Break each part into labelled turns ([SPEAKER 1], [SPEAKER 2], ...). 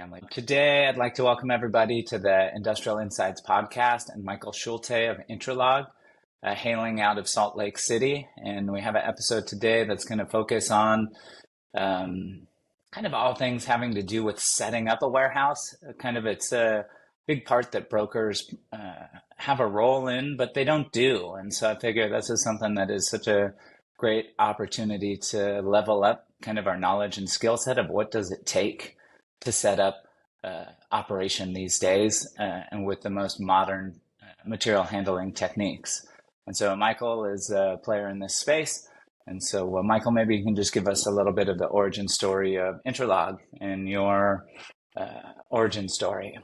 [SPEAKER 1] family. Today, I'd like to welcome everybody to the Industrial Insights podcast and Michael Schute of Intralog, hailing out of Salt Lake City. And we have an episode today that's going to focus on kind of all things having to do with setting up a warehouse. It's a big part that brokers have a role in, but they don't do. And so I figure this is something that is such a great opportunity to level up kind of our knowledge and skill set of what does it take to set up operation these days and with the most modern material handling techniques. And so Michael is a player in this space. And so Michael, maybe you can just give us a little bit of the origin story of Intralog and your origin story.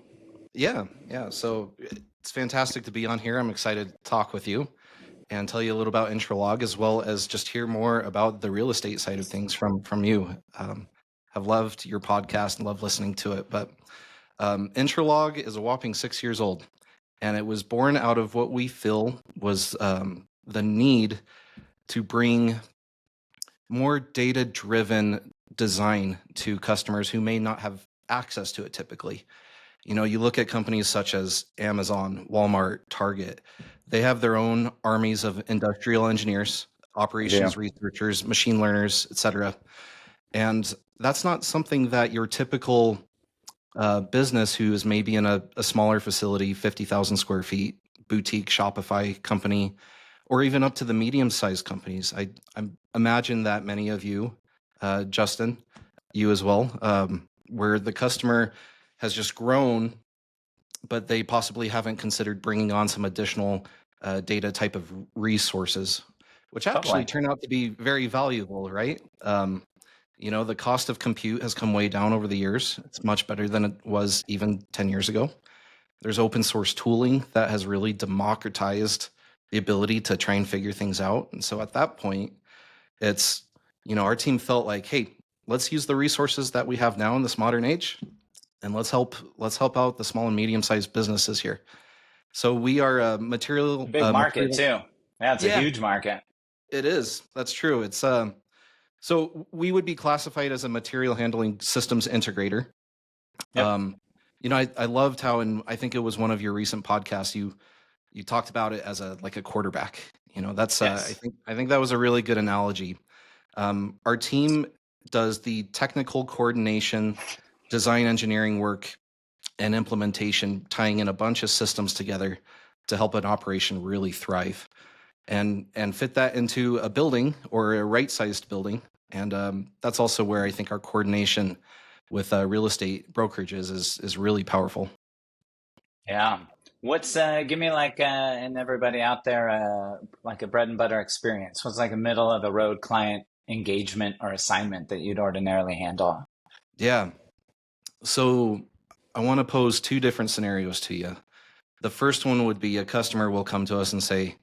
[SPEAKER 2] Yeah. So it's fantastic to be on here. I'm excited to talk with you and tell you a little about Intralog, as well as just hear more about the real estate side of things from you. I've loved your podcast and love listening to it. But Intralog is a whopping 6 years old, and it was born out of what we feel was the need to bring more data-driven design to customers who may not have access to it typically. You know, you look at companies such as Amazon, Walmart, Target. They have their own armies of industrial engineers, operations researchers, machine learners, etc. And that's not something that your typical business who is maybe in a smaller facility, 50,000 square feet, boutique Shopify company, or even up to the medium-sized companies. I imagine that many of you, Justin, you as well, where the customer has just grown, but they possibly haven't considered bringing on some additional data type of resources, which actually turn out to be very valuable, right? You know, the cost of compute has come way down over the years. It's much better than it was even 10 years ago. There's open source tooling that has really democratized the ability to try and figure things out. And so at that point, it's, you know, our team felt like, hey, let's use the resources that we have now in this modern age, and let's help out the small and medium-sized businesses here. So we are a material
[SPEAKER 1] big market too. Yeah, it's a huge market.
[SPEAKER 2] It is. That's true. It's so we would be classified as a material handling systems integrator. Yep. You know, I loved how, and I think it was one of your recent podcasts, you talked about it as a quarterback. You know, that's I think that was a really good analogy. Our team does the technical coordination, design engineering work, and implementation, tying in a bunch of systems together to help an operation really thrive and fit that into a building or a right-sized building. And that's also where I think our coordination with real estate brokerages is really powerful.
[SPEAKER 1] Yeah. What's give me and everybody out there like a bread and butter experience? What's like a middle of the road client engagement or assignment that you'd ordinarily handle?
[SPEAKER 2] Yeah. So I want to pose two different scenarios to you. The first one would be a customer will come to us and say,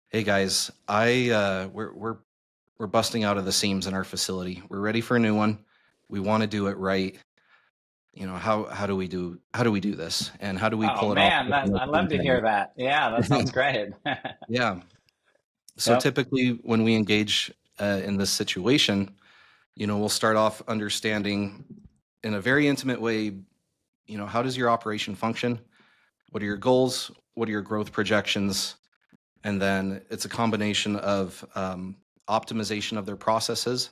[SPEAKER 2] "Hey guys, we're busting out of the seams in our facility. We're ready for a new one. We want to do it right. You know, how do we do this, and how do we pull it off?"
[SPEAKER 1] Oh man, I'd love to hear that. Yeah, that sounds great.
[SPEAKER 2] Yeah. So typically when we engage in this situation, you know, we'll start off understanding in a very intimate way, you know, how does your operation function? What are your goals? What are your growth projections? And then it's a combination of optimization of their processes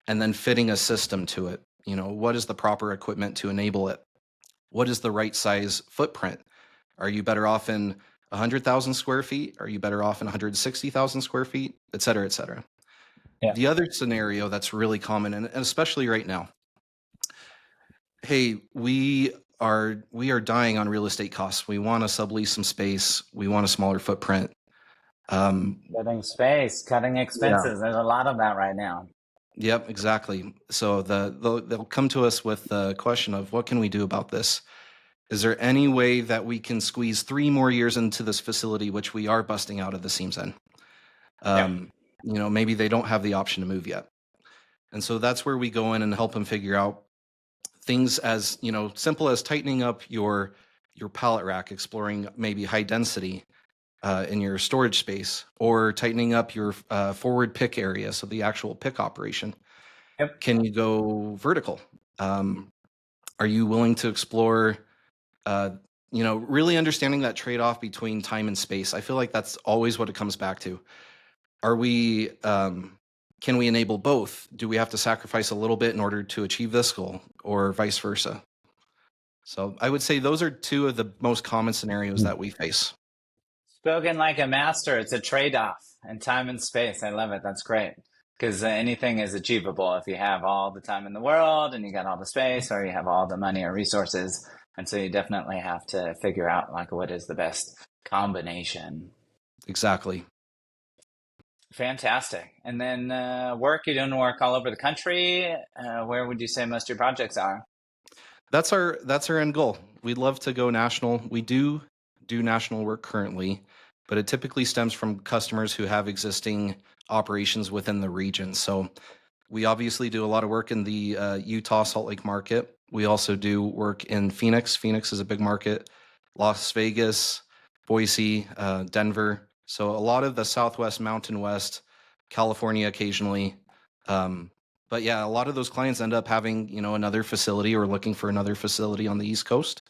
[SPEAKER 2] and then fitting a system to it. You know, what is the proper equipment to enable it? What is the right size footprint? Are you better off in 100,000 square feet? Are you better off in 160,000 square feet, et cetera, et cetera? Yeah. The other scenario that's really common, and especially right now, hey, we are dying on real estate costs. We want to sublease some space. We want a smaller footprint.
[SPEAKER 1] Cutting space, cutting expenses. Yeah. There's a lot of that right now.
[SPEAKER 2] Yep, exactly. So they'll come to us with the question of, what can we do about this? Is there any way that we can squeeze 3 more years into this facility, which we are busting out of the seams in? You know, maybe they don't have the option to move yet. And so that's where we go in and help them figure out things as, you know, simple as tightening up your pallet rack, exploring maybe high density in your storage space, or tightening up your forward pick area, so the actual pick operation. Can you go vertical? Are Are you willing to explore, uh, really understanding that trade-off between time and space? I feel like that's always what it comes back to. Are we, can we enable both? Do we have to sacrifice a little bit in order to achieve this goal, or vice versa? So I would say those are two of the most common scenarios that we face.
[SPEAKER 1] Spoken like a master. It's a trade-off and time and space. I love it. That's great. Because anything is achievable if you have all the time in the world and you got all the space, or you have all the money or resources. And so you definitely have to figure out like what is the best combination.
[SPEAKER 2] Exactly.
[SPEAKER 1] Fantastic. And then work, you're doing work all over the country. Where would you say most of your projects are?
[SPEAKER 2] That's our end goal. We'd love to go national. We do national work currently, but it typically stems from customers who have existing operations within the region. So we obviously do a lot of work in the Utah Salt Lake market. We also do work in Phoenix. Phoenix is a big market. Las Vegas, Boise, Denver. So a lot of the Southwest, Mountain West, California occasionally. But yeah, a lot of those clients end up having, another facility or looking for another facility on the East Coast.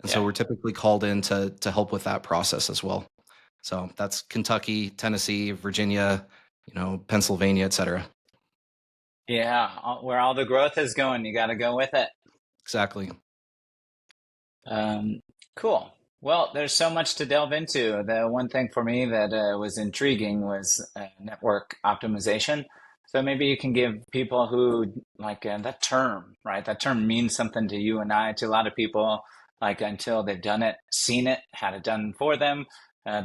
[SPEAKER 2] And so
[SPEAKER 1] Yeah.
[SPEAKER 2] we're typically called in to help with that process as well. So that's Kentucky, Tennessee, Virginia, Pennsylvania, et cetera.
[SPEAKER 1] Yeah. Where all the growth is going, you got to go with it.
[SPEAKER 2] Exactly.
[SPEAKER 1] Um, cool. Well, there's so much to delve into. The one thing for me that was intriguing was network optimization. So maybe you can give people who like that term, right? That term means something to you and I, to a lot of people, like until they've done it, seen it, had it done for them.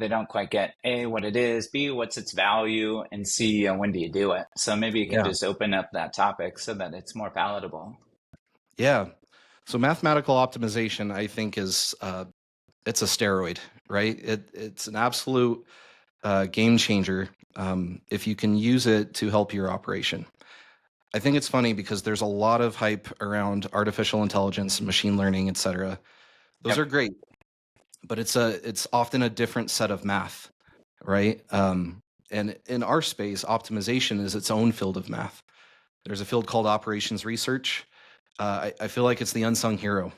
[SPEAKER 1] They don't quite get A, what it is, B, what's its value, and C, when do you do it? So maybe you can
[SPEAKER 2] Yeah.
[SPEAKER 1] just open up that topic so that it's more palatable.
[SPEAKER 2] Yeah. So mathematical optimization, I think, is it's a steroid, right? It's an absolute game changer if you can use it to help your operation. I think it's funny because there's a lot of hype around artificial intelligence, machine learning, et cetera. Those are
[SPEAKER 1] Yep.
[SPEAKER 2] great, but it's often a different set of math, right? And in our space, optimization is its own field of math. There's a field called operations research. I feel like it's the unsung hero.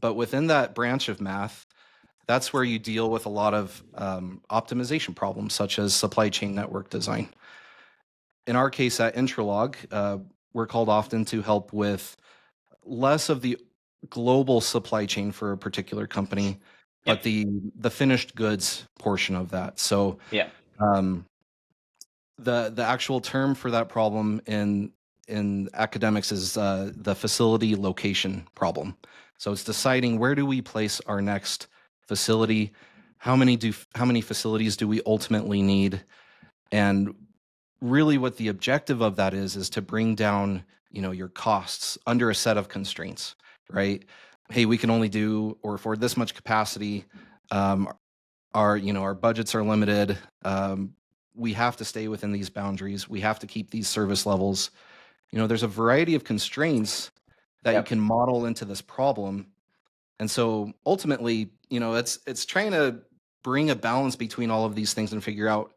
[SPEAKER 2] But within that branch of math, that's where you deal with a lot of optimization problems, such as supply chain network design. In our case at Intralog, we're called often to help with less of the global supply chain for a particular company, but
[SPEAKER 1] Yep.
[SPEAKER 2] the finished goods portion of that. So
[SPEAKER 1] Yep.
[SPEAKER 2] um, the actual term for that problem in academics is the facility location problem. So it's deciding, where do we place our next facility? How many facilities do we ultimately need? And really what the objective of that is to bring down, your costs under a set of constraints, right? Hey, we can only do or afford this much capacity. Um, our budgets are limited. We have to stay within these boundaries. We have to keep these service levels. There's a variety of constraints that you
[SPEAKER 1] Yep.
[SPEAKER 2] can model into this problem. And so ultimately, it's trying to bring a balance between all of these things and figure out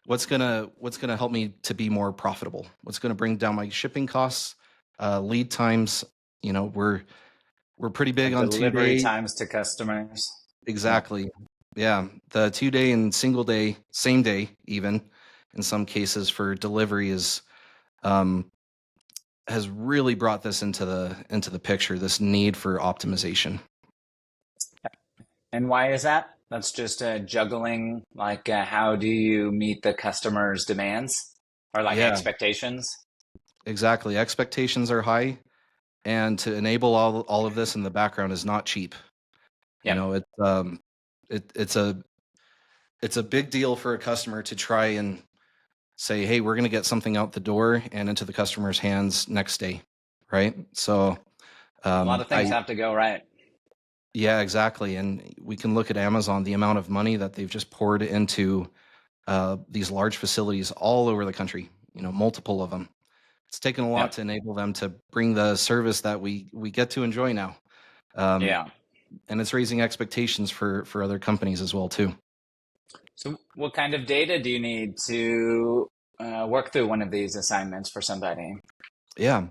[SPEAKER 2] what's gonna help me to be more profitable, what's gonna bring down my shipping costs, lead times. We're pretty big on
[SPEAKER 1] Delivery
[SPEAKER 2] 2 day.
[SPEAKER 1] times to customers. Yeah.
[SPEAKER 2] Exactly. Yeah, the 2 day and single day, same day, even in some cases for delivery is um, has really brought this into the picture. This need for optimization.
[SPEAKER 1] And why is that? That's just juggling, like how do you meet the customer's demands or like
[SPEAKER 2] Yeah,
[SPEAKER 1] expectations?
[SPEAKER 2] exactly. Expectations are high, and to enable all of this in the background is not cheap.
[SPEAKER 1] Yep.
[SPEAKER 2] It's a big deal for a customer to try and say, hey, we're going to get something out the door and into the customer's hands next day, right? So
[SPEAKER 1] A lot of things
[SPEAKER 2] I
[SPEAKER 1] have to go right.
[SPEAKER 2] yeah, exactly. And we can look at Amazon, the amount of money that they've just poured into these large facilities all over the country, multiple of them. It's taken a lot
[SPEAKER 1] Yep.
[SPEAKER 2] to enable them to bring the service that we get to enjoy now. Um,
[SPEAKER 1] Yeah.
[SPEAKER 2] and it's raising expectations for other companies as well too.
[SPEAKER 1] So what kind of data do you need to work through one of these assignments for somebody?
[SPEAKER 2] Yeah,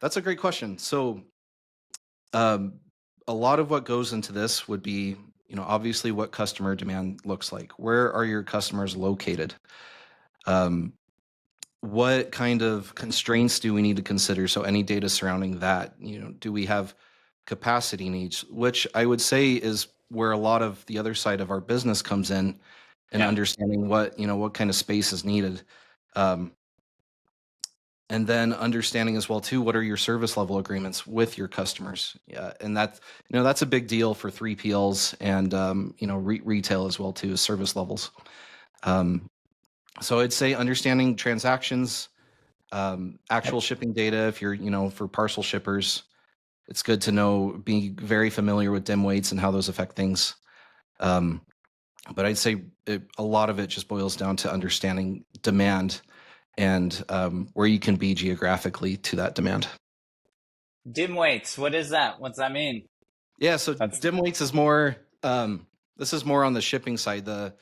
[SPEAKER 2] that's a great question. So Um, a lot of what goes into this would be, obviously what customer demand looks like. Where are your customers located? Um, what kind of constraints do we need to consider? So any data surrounding that, do we have capacity needs, which I would say is where a lot of the other side of our business comes in, and
[SPEAKER 1] Yeah.
[SPEAKER 2] understanding what kind of space is needed. Um, and then understanding as well too, what are your service level agreements with your customers? Yeah, and that's a big deal for 3PLs and retail as well too, is service levels. Um, so I'd say understanding transactions, actual
[SPEAKER 1] Yep.
[SPEAKER 2] shipping data. If you're for parcel shippers, it's good to know, be very familiar with dim weights and how those affect things. Um, but I'd say a lot of it just boils down to understanding demand and where you can be geographically to that demand.
[SPEAKER 1] Dim weights. What is that? What's that mean?
[SPEAKER 2] Yeah, so
[SPEAKER 1] That's
[SPEAKER 2] dim weights is more. This is more on the shipping side, the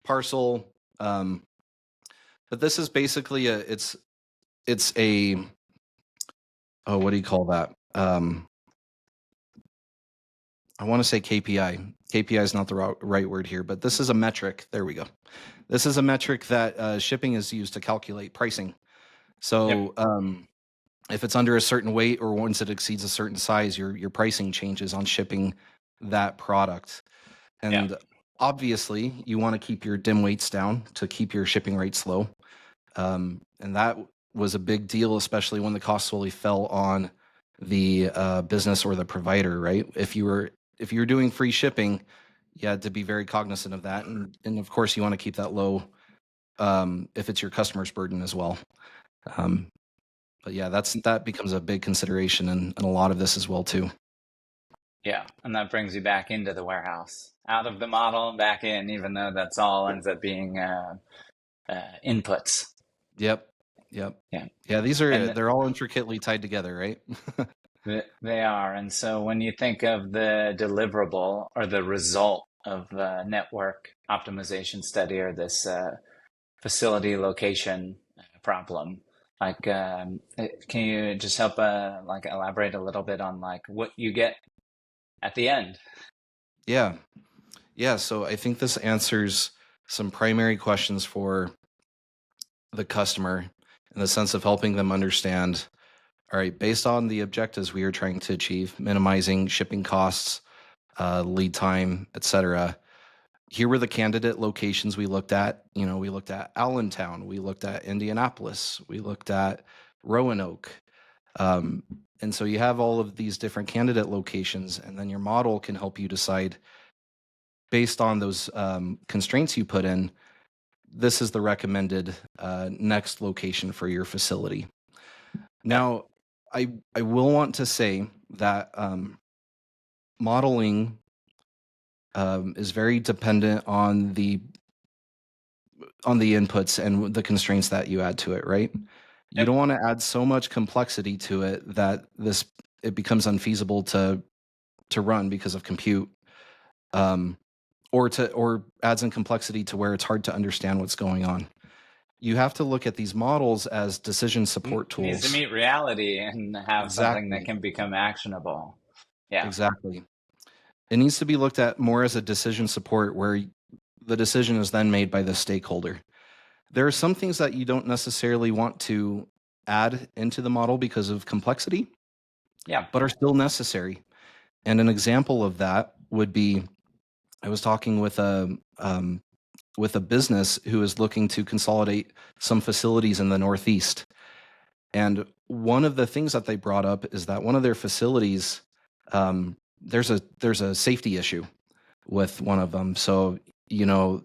[SPEAKER 2] parcel. But this is basically it's a, oh, what do you call that? I want to say KPI. KPI is not the right word here, but this is a metric. There we go. This is a metric that shipping is used to calculate pricing.
[SPEAKER 1] yep.
[SPEAKER 2] So if it's under a certain weight or once it exceeds a certain size, your pricing changes on shipping that product.
[SPEAKER 1] Yeah.
[SPEAKER 2] And obviously, you want to keep your dim weights down to keep your shipping rates low. And that was a big deal, especially when the cost solely fell on the business or the provider, right? If you were doing free shipping, you had to be very cognizant of that, and of course, you want to keep that low if it's your customer's burden as well. Um, but yeah, that becomes a big consideration in a lot of this as well too.
[SPEAKER 1] Yeah. And that brings you back into the warehouse, out of the model and back in, even though that's all ends up being inputs.
[SPEAKER 2] Yep, yep,
[SPEAKER 1] Yeah.
[SPEAKER 2] yeah.
[SPEAKER 1] And
[SPEAKER 2] They're all intricately tied together, right?
[SPEAKER 1] they are. And so when you think of the deliverable or the result of the network optimization study or this facility location problem, like, can you just help like elaborate a little bit on like what you get at the end?
[SPEAKER 2] Yeah, yeah. So I think this answers some primary questions for the customer in the sense of helping them understand, all right, based on the objectives we are trying to achieve, minimizing shipping costs, lead time, etc. Here were the candidate locations we looked at. We looked at Allentown, we looked at Indianapolis, we looked at Roanoke. Um, and so you have all of these different candidate locations, and then your model can help you decide based on those constraints you put in, this is the recommended next location for your facility.
[SPEAKER 1] Yeah.
[SPEAKER 2] Now, I will want to say that modeling is very dependent on the inputs and the constraints that you add to it, right? You
[SPEAKER 1] Yep.
[SPEAKER 2] don't want to add so much complexity to it that it becomes unfeasible to run because of compute, um, or adds in complexity to where it's hard to understand what's going on. You have to look at these models as decision support
[SPEAKER 1] Needs to
[SPEAKER 2] tools.
[SPEAKER 1] meet reality and have something that
[SPEAKER 2] Exactly.
[SPEAKER 1] can become actionable. Yeah.
[SPEAKER 2] Exactly. It needs to be looked at more as a decision support where the decision is then made by the stakeholder. There are some things that you don't necessarily want to add into the model because of complexity,
[SPEAKER 1] Yeah.
[SPEAKER 2] but are still necessary. And an example of that would be, I was talking with a business who is looking to consolidate some facilities in the Northeast. And one of the things that they brought up is that one of their facilities, there's a safety issue with one of them. So, you know,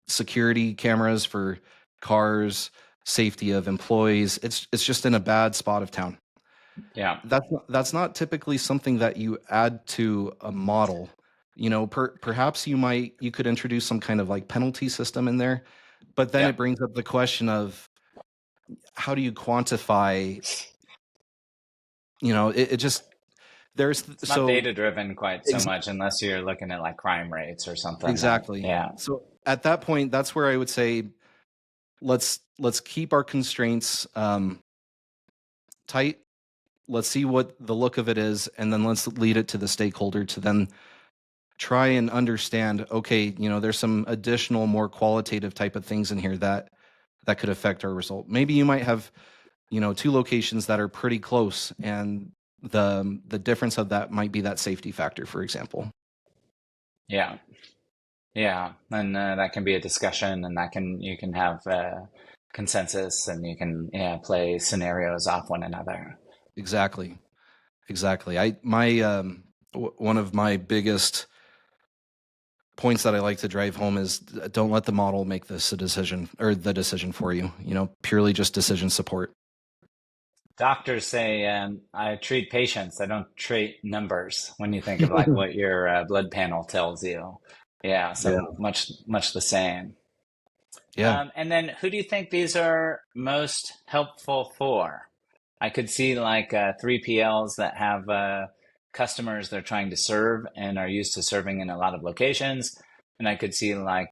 [SPEAKER 2] security cameras for cars, safety of employees. It's just in a bad spot of town.
[SPEAKER 1] Yeah.
[SPEAKER 2] That's not typically something that you add to a model. Perhaps you could introduce some kind of like penalty system in there, but then
[SPEAKER 1] Yeah.
[SPEAKER 2] it brings up the question of how do you quantify, it just there's
[SPEAKER 1] It's not
[SPEAKER 2] so
[SPEAKER 1] data driven quite so
[SPEAKER 2] ex-
[SPEAKER 1] much unless you're looking at like crime rates or something that,
[SPEAKER 2] exactly.
[SPEAKER 1] yeah.
[SPEAKER 2] So at that point, that's where I would say let's keep our constraints tight, let's see what the look of it is, and then let's lead it to the stakeholder to then try and understand, okay, there's some additional, more qualitative type of things in here that could affect our result. Maybe you might have, two locations that are pretty close, and the difference of that might be that safety factor, for example.
[SPEAKER 1] Yeah. Yeah. And that can be a discussion, and you can have consensus, and you can, play scenarios off one another.
[SPEAKER 2] Exactly. One of my biggest points that I like to drive home is don't let the model make this a decision or the decision for you, purely just decision support.
[SPEAKER 1] Doctors say, I treat patients, I don't treat numbers when you think of like what your blood panel tells you. Yeah,
[SPEAKER 2] Yeah.
[SPEAKER 1] so much the same.
[SPEAKER 2] Yeah.
[SPEAKER 1] And then who do you think these are most helpful for? I could see like 3PLs that have customers they're trying to serve and are used to serving in a lot of locations. And I could see like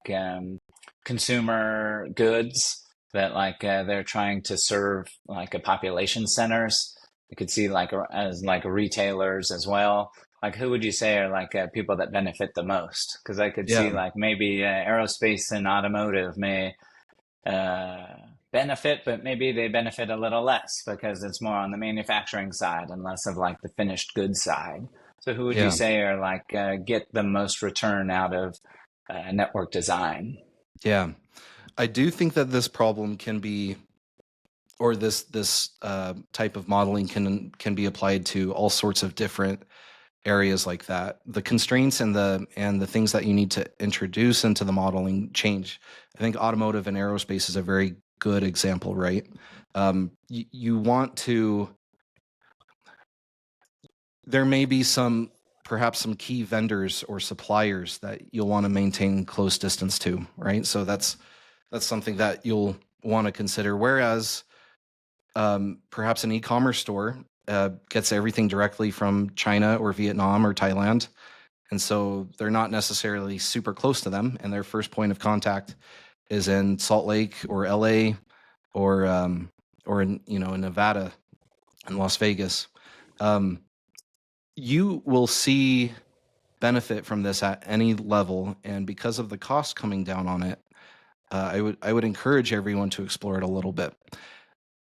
[SPEAKER 1] consumer goods that like they're trying to serve like a population centers. I could see like as like retailers as well. Like who would you say are like people that benefit the most? Because I could see
[SPEAKER 2] Yeah.
[SPEAKER 1] like maybe aerospace and automotive may uh, benefit, but maybe they benefit a little less because it's more on the manufacturing side and less of like the finished goods side. So who would you
[SPEAKER 2] Yeah.
[SPEAKER 1] say are like get the most return out of network design?
[SPEAKER 2] Yeah. I do think that this problem can be, or this type of modeling can be applied to all sorts of different areas like that. The constraints and the things that you need to introduce into the modeling change. I think automotive and aerospace is a very good example, right? You want to. There may be perhaps some key vendors or suppliers that you'll want to maintain close distance to, right? So that's something that you'll want to consider. Whereas perhaps an e-commerce store gets everything directly from China or Vietnam or Thailand, and so they're not necessarily super close to them, and their first point of contact is in Salt Lake or LA or in Nevada and Las Vegas. Um, you will see benefit from this at any level, and because of the cost coming down on it, I would encourage everyone to explore it a little bit.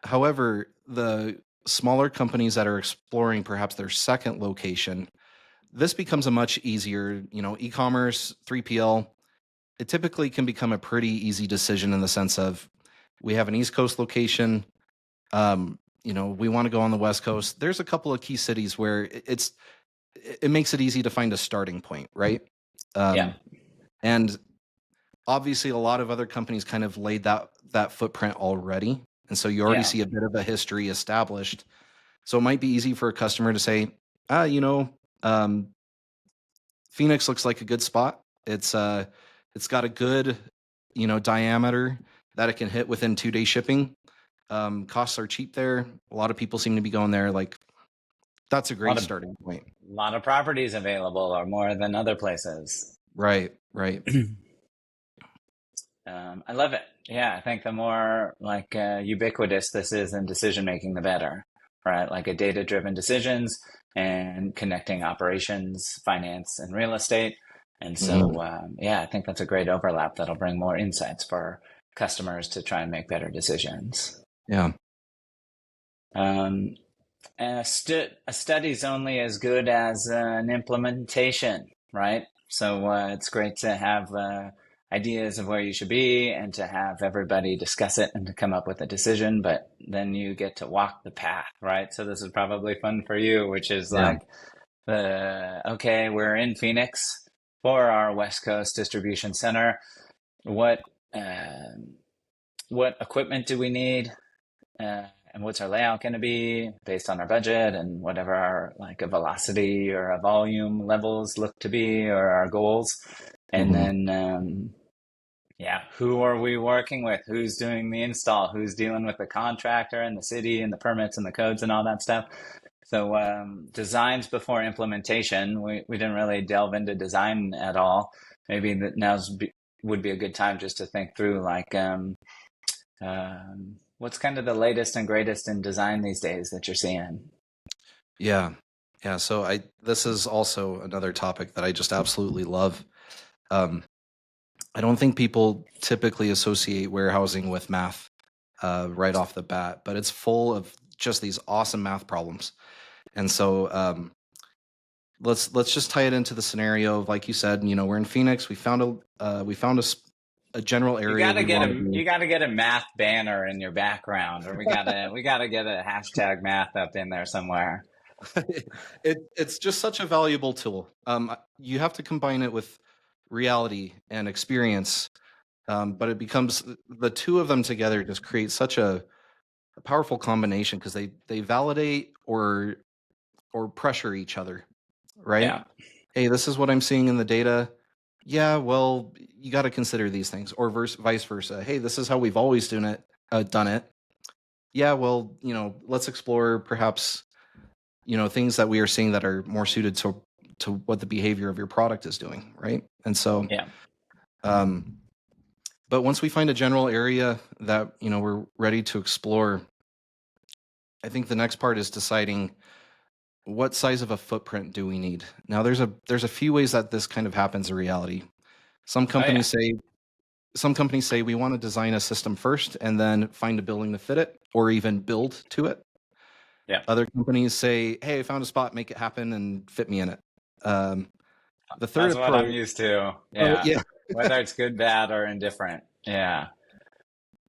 [SPEAKER 2] However, the smaller companies that are exploring perhaps their second location, this becomes a much easier, e-commerce, 3PL. It typically can become a pretty easy decision in the sense of we have an East Coast location. We want to go on the West Coast. There's a couple of key cities where it makes it easy to find a starting point, right?
[SPEAKER 1] Yeah,
[SPEAKER 2] And obviously, a lot of other companies kind of laid that footprint already, and so you already
[SPEAKER 1] yeah,
[SPEAKER 2] see a bit of a history established. So it might be easy for a customer to say, um, Phoenix looks like a good spot. It's got a good, diameter that it can hit within 2 day shipping. Costs are cheap there. A lot of people seem to be going there. Like that's a
[SPEAKER 1] a lot
[SPEAKER 2] great
[SPEAKER 1] of
[SPEAKER 2] starting point.
[SPEAKER 1] properties available or more than other places.
[SPEAKER 2] Right, right.
[SPEAKER 1] I love it. Yeah, I think the more like ubiquitous this is in decision making, the better, right? Like a data-driven decisions and connecting operations, finance, and real estate. And
[SPEAKER 2] Mhm.
[SPEAKER 1] so, yeah, I think that's a great overlap that'll bring more insights for customers to try and make better decisions.
[SPEAKER 2] Yeah,
[SPEAKER 1] Um, a study's only as good as an implementation, right? So it's great to have ideas of where you should be and to have everybody discuss it and to come up with a decision, but then you get to walk the path, right? So this is probably fun for you, which is
[SPEAKER 2] yeah,
[SPEAKER 1] like, okay, we're in Phoenix for our West Coast distribution center. What uh, what equipment do we need? And what's our layout going to be based on our budget and whatever our like a velocity or a volume levels look to be or our goals. And
[SPEAKER 2] hmm
[SPEAKER 1] then, yeah, who are we working with? Who's doing the install? Who's dealing with the contractor and the city and the permits and the codes and all that stuff? So, designs before implementation. We didn't really delve into design at all. Maybe would be a good time just to think through like, what's kind of the latest and greatest in design these days that you're seeing?
[SPEAKER 2] Yeah. Yeah. So this is also another topic that I just absolutely love. Um, I don't think people typically associate warehousing with math right off the bat, but it's full of just these awesome math problems. And so let's just tie it into the scenario of, like you said, we're in Phoenix. We found a general
[SPEAKER 1] You
[SPEAKER 2] area
[SPEAKER 1] gotta
[SPEAKER 2] we
[SPEAKER 1] get
[SPEAKER 2] want to
[SPEAKER 1] a
[SPEAKER 2] be.
[SPEAKER 1] you gotta get a math banner in your background, or we gotta get a hashtag math up in there somewhere.
[SPEAKER 2] It's just such a valuable tool. You have to combine it with reality and experience, but it becomes the two of them together just create such a powerful combination because they validate or pressure each other, right?
[SPEAKER 1] Yeah,
[SPEAKER 2] Hey, this is what I'm seeing in the data. Yeah, well, you got to consider these things, or vice versa. Hey, this is how we've always done it. Yeah, well, let's explore perhaps things that we are seeing that are more suited to what the behavior of your product is doing, right? And so,
[SPEAKER 1] yeah.
[SPEAKER 2] um, but once we find a general area that we're ready to explore, I think the next part is deciding what size of a footprint do we need. Now, there's a few ways that this kind of happens in reality. Some
[SPEAKER 1] Oh yeah,
[SPEAKER 2] companies say some companies say we want to design a system first and then find a building to fit it, or even build to it.
[SPEAKER 1] yeah.
[SPEAKER 2] Other companies say, hey, I found a spot, make it happen and fit me in it. Um, the third
[SPEAKER 1] That's what I'm
[SPEAKER 2] approach,
[SPEAKER 1] used to.
[SPEAKER 2] oh
[SPEAKER 1] Yeah,
[SPEAKER 2] yeah,
[SPEAKER 1] whether it's good, bad, or indifferent. Yeah,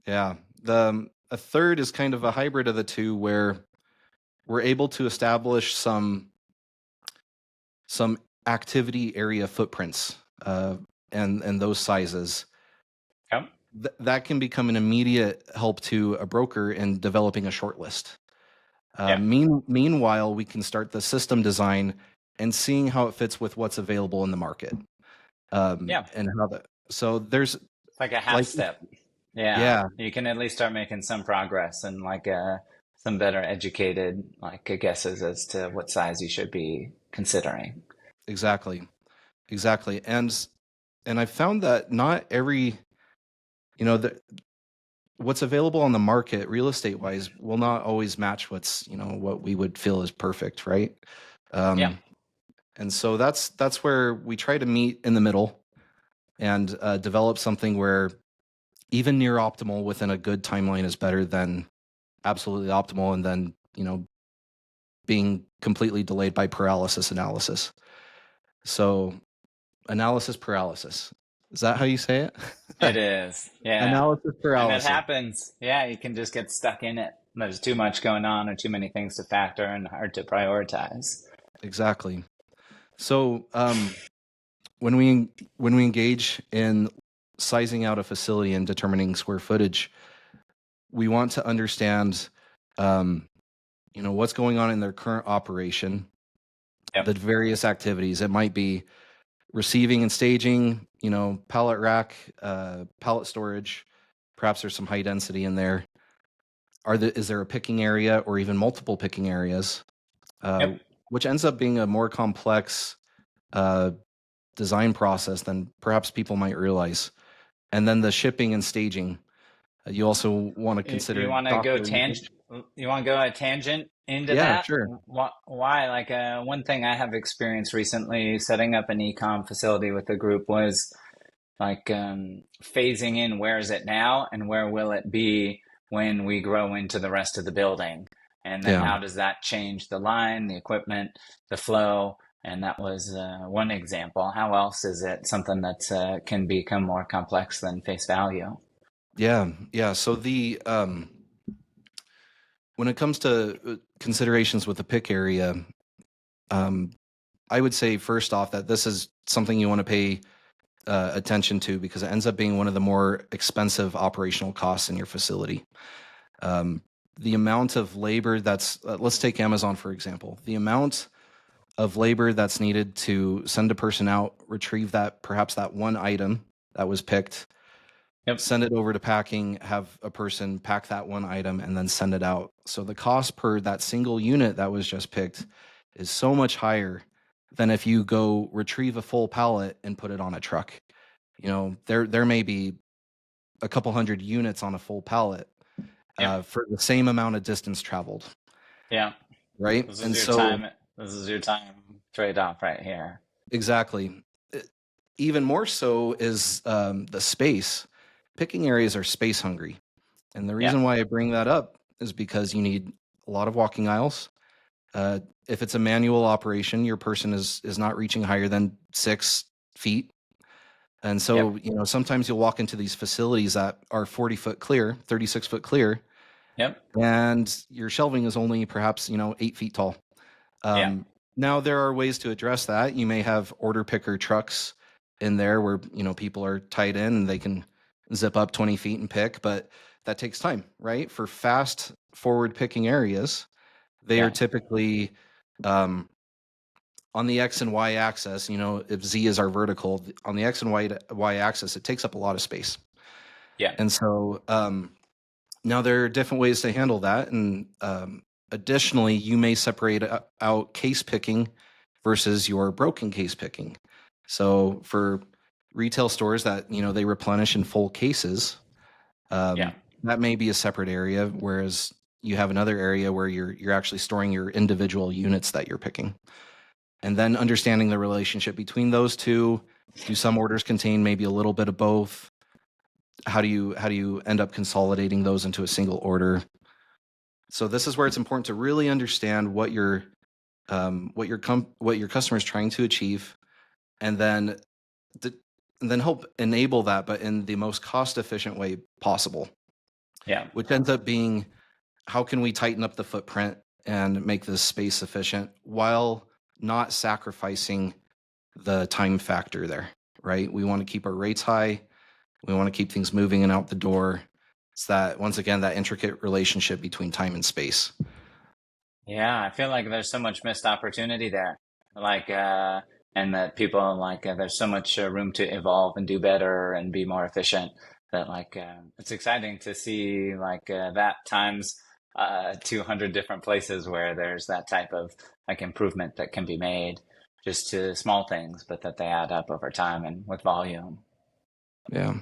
[SPEAKER 2] yeah. The a third is kind of a hybrid of the two, where we're able to establish some activity area footprints, and those sizes.
[SPEAKER 1] yep,
[SPEAKER 2] That can become an immediate help to a broker in developing a short list.
[SPEAKER 1] yeah,
[SPEAKER 2] Meanwhile, we can start the system design and seeing how it fits with what's available in the market.
[SPEAKER 1] yeah.
[SPEAKER 2] And how the so there's
[SPEAKER 1] It's like a half
[SPEAKER 2] like
[SPEAKER 1] step. Yeah,
[SPEAKER 2] yeah,
[SPEAKER 1] you can at least start making some progress and like some better educated like guesses as to what size you should be considering.
[SPEAKER 2] exactly, exactly. And I found that not every the what's available on the market real estate wise will not always match what we would feel is perfect, right?
[SPEAKER 1] Yeah,
[SPEAKER 2] Um, and so that's where we try to meet in the middle and develop something where even near optimal within a good timeline is better than absolutely optimal and then being completely delayed by paralysis analysis. So analysis paralysis, is that how you say
[SPEAKER 1] it
[SPEAKER 2] it?
[SPEAKER 1] is. Yeah,
[SPEAKER 2] Analysis
[SPEAKER 1] and it
[SPEAKER 2] paralysis,
[SPEAKER 1] happens. Yeah, you can just get stuck in it. There's too much going on or too many things to factor and hard to prioritize.
[SPEAKER 2] exactly. So when we engage in sizing out a facility and determining square footage, we want to understand um, what's going on in their current operation,
[SPEAKER 1] Yep,
[SPEAKER 2] the various activities. It might be receiving and staging, pallet rack, pallet storage. Perhaps there's some high density in there. Is there a picking area or even multiple picking areas, uh,
[SPEAKER 1] yep.
[SPEAKER 2] which ends up being a more complex uh, design process than perhaps people might realize. And then the shipping and staging. You also want to
[SPEAKER 1] You
[SPEAKER 2] consider
[SPEAKER 1] want to go
[SPEAKER 2] docker
[SPEAKER 1] tangent?
[SPEAKER 2] usage.
[SPEAKER 1] You want to go a tangent into
[SPEAKER 2] Yeah,
[SPEAKER 1] that?
[SPEAKER 2] sure.
[SPEAKER 1] Why? Like one thing I have experienced recently setting up an ecom facility with a group was like phasing in where is it now and where will it be when we grow into the rest of the building, and then
[SPEAKER 2] Yeah.
[SPEAKER 1] how does that change the line, the equipment, the flow? And that was one example. How else is it something that can become more complex than face value?
[SPEAKER 2] Yeah. Yeah. So when it comes to considerations with the pick area, um, I would say first off that this is something you want to pay attention to because it ends up being one of the more expensive operational costs in your facility. Um, the amount of labor let's take Amazon for example. The amount of labor that's needed to send a person out, retrieve perhaps that one item that was picked,
[SPEAKER 1] Yep.
[SPEAKER 2] send it over to packing, have a person pack that one item, and then send it out. So the cost per that single unit that was just picked is so much higher than if you go retrieve a full pallet and put it on a truck. There may be a couple hundred units on a full pallet
[SPEAKER 1] Yep.
[SPEAKER 2] for the same amount of distance traveled.
[SPEAKER 1] Yeah.
[SPEAKER 2] right?
[SPEAKER 1] This
[SPEAKER 2] And
[SPEAKER 1] is your
[SPEAKER 2] so
[SPEAKER 1] time. This is your time trade-off right here.
[SPEAKER 2] exactly. Even more so is the space. Picking areas are space hungry. And the
[SPEAKER 1] Yeah.
[SPEAKER 2] reason why I bring that up is because you need a lot of walking aisles. If it's a manual operation, your person is not reaching higher than 6 feet. And
[SPEAKER 1] Yep.
[SPEAKER 2] so, sometimes you'll walk into these facilities that are 40 foot clear, 36 foot clear,
[SPEAKER 1] Yep.
[SPEAKER 2] and your shelving is only perhaps, 8 feet tall.
[SPEAKER 1] Yeah.
[SPEAKER 2] Um, Now there are ways to address that. You may have order picker trucks in there where, people are tied in and they can zip up 20 feet and pick, but that takes time, right? For fast forward picking areas, they are
[SPEAKER 1] Yeah.
[SPEAKER 2] typically um, on the X and Y axis. If Z is our vertical, on the X and Y axis, it takes up a lot of space.
[SPEAKER 1] Yeah.
[SPEAKER 2] And so now there are different ways to handle that. And additionally, you may separate out case picking versus your broken case picking. So for retail stores that, they replenish in full cases,
[SPEAKER 1] Yeah.
[SPEAKER 2] that may be a separate area, whereas you have another area where you're actually storing your individual units that you're picking. And then understanding the relationship between those two. Do some orders contain maybe a little bit of both? How do you end up consolidating those into a single order? So this is where it's important to really understand what your customer is trying to achieve, and then th- and then help enable that, but in the most cost efficient way possible.
[SPEAKER 1] Yeah.
[SPEAKER 2] Which ends up being, how can we tighten up the footprint and make this space efficient while not sacrificing the time factor there, right? We want to keep our rates high. We want to keep things moving and out the door. It's that, once again, that intricate relationship between time and space.
[SPEAKER 1] Yeah. I feel like there's so much missed opportunity there. Like, and that people like, there's so much room to evolve and do better and be more efficient that like, it's exciting to see like, that times, 200 different places where there's that type of like improvement that can be made just to small things, but that they add up over time and with volume.
[SPEAKER 2] Yeah.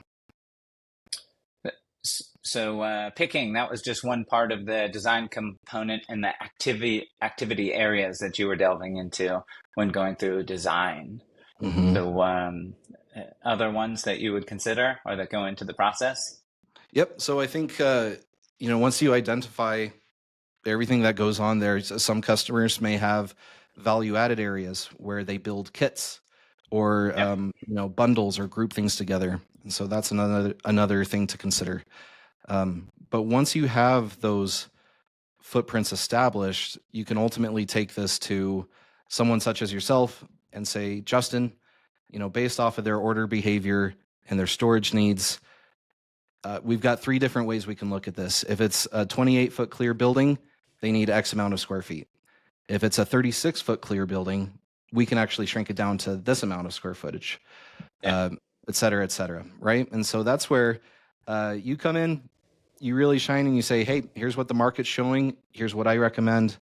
[SPEAKER 1] So picking, that was just one part of the design component and the activity areas that you were delving into when going through design.
[SPEAKER 2] Hmm.
[SPEAKER 1] So other ones that you would consider or that go into the process?
[SPEAKER 2] Yep. So I think, once you identify everything that goes on there, some customers may have value added areas where they build kits or,
[SPEAKER 1] Yep.
[SPEAKER 2] bundles or group things together. And so that's another thing to consider. But once you have those footprints established, you can ultimately take this to someone such as yourself and say, Justin, based off of their order behavior and their storage needs, we've got 3 different ways we can look at this. If it's a 28-foot clear building, they need X amount of square feet. If it's a 36-foot clear building, we can actually shrink it down to this amount of square footage,
[SPEAKER 1] Yeah.
[SPEAKER 2] et cetera, right? And so that's where you come in, you really shine, and you say, hey, here's what the market's showing. Here's what I recommend.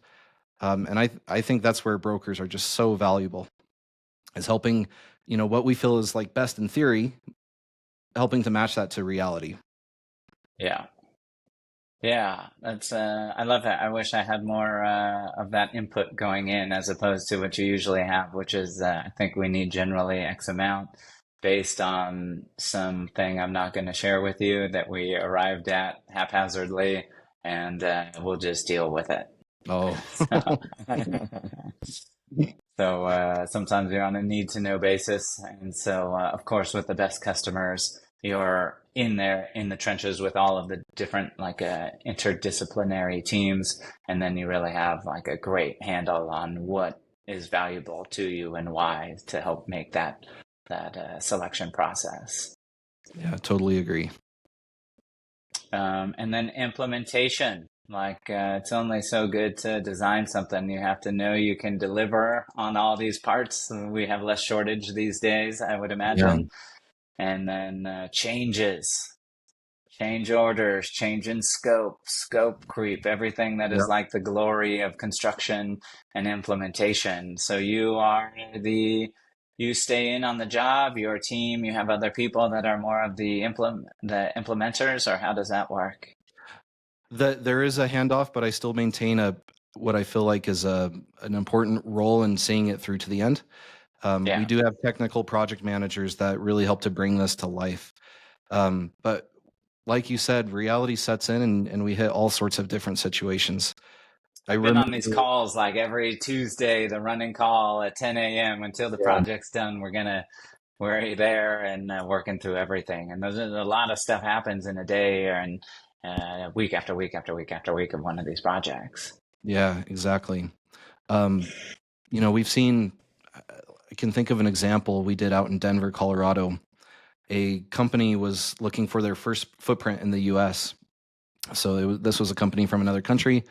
[SPEAKER 2] And I think that's where brokers are just so valuable, is helping, what we feel is like best in theory, helping to match that to reality.
[SPEAKER 1] Yeah. Yeah, that's I love that. I wish I had more of that input going in as opposed to what you usually have, which is I think we need generally X amount based on something I'm not going to share with you that we arrived at haphazardly, and we'll just deal with it.
[SPEAKER 2] Oh,
[SPEAKER 1] So sometimes you're on a need to know basis. And so, of course, with the best customers, you're in there in the trenches with all of the different like interdisciplinary teams. And then you really have like a great handle on what is valuable to you and why to help make that selection process.
[SPEAKER 2] yeah, totally agree.
[SPEAKER 1] And then implementation. Like, it's only so good to design something. You have to know you can deliver on all these parts. We have less shortage these days, I would
[SPEAKER 2] Yeah.
[SPEAKER 1] imagine. And then changes, change orders, change in scope, scope creep, everything that is
[SPEAKER 2] Yeah.
[SPEAKER 1] like the glory of construction and implementation. So you stay in on the job, your team, you have other people that are more of the implementers, or how does that work?
[SPEAKER 2] There is a handoff, but I still maintain what I feel like is an important role in seeing it through to the end. We
[SPEAKER 1] Yeah.
[SPEAKER 2] do have technical project managers that really help to bring this to life. But like you said, reality sets in and we hit all sorts of different situations. I
[SPEAKER 1] I've been
[SPEAKER 2] remember,
[SPEAKER 1] on these calls like every Tuesday, the running call at 10 a.m. until the
[SPEAKER 2] yeah,
[SPEAKER 1] project's done. We're there and working through everything. And there's a lot of stuff happens in a day and week after week after week after week of one of these projects.
[SPEAKER 2] yeah, exactly. Um, we've seen, I can think of an example we did out in Denver, Colorado. A company was looking for their first footprint in the US. So this was a company from another country.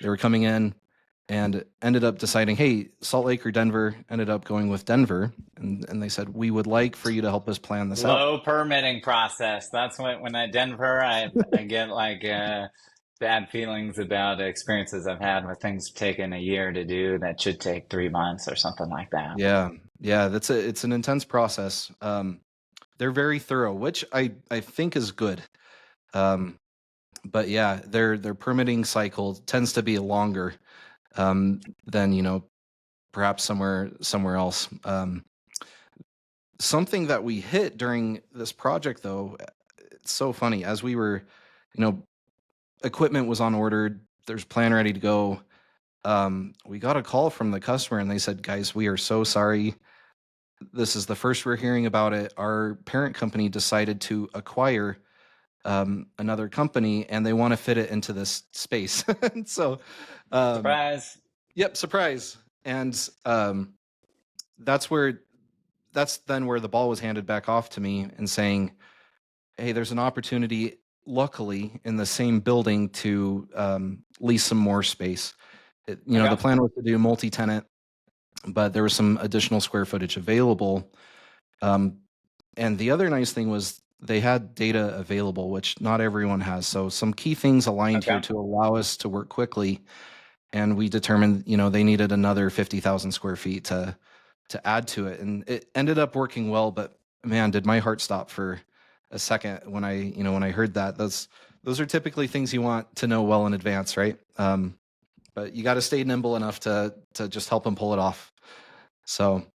[SPEAKER 2] They were coming in and ended up deciding, hey, Salt Lake or Denver, ended up going with Denver. And they said, we would like for you to help us plan this out.
[SPEAKER 1] Low permitting process. That's when I Denver, I get like bad feelings about experiences I've had with things taking a year to do that should take 3 months or something like that.
[SPEAKER 2] Yeah. Yeah. It's an intense process. They're very thorough, which I think is good. But yeah, their permitting cycle tends to be longer than, perhaps somewhere else. Something that we hit during this project, though, it's so funny. As we were, you know, equipment was on order, there's plan ready to go. We got a call from the customer, and they said, "Guys, we are so sorry. This is the first we're hearing about it. Our parent company decided to acquire another company, and they want to fit it into this space." And so, um,
[SPEAKER 1] Surprise.
[SPEAKER 2] yep, surprise. And that's where that's then where the ball was handed back off to me and saying, hey, there's an opportunity, luckily, in the same building to lease some more space. The
[SPEAKER 1] Okay.
[SPEAKER 2] plan was to do multi-tenant, but there was some additional square footage available. And the other nice thing was they had data available, which not everyone has. So some key things aligned here
[SPEAKER 1] Okay.
[SPEAKER 2] to allow us to work quickly. And we determined, they needed another 50,000 square feet to add to it, and it ended up working well. But man, did my heart stop for a second when I heard that. Those are typically things you want to know well in advance, right? But you got to stay nimble enough to just help them pull it off. So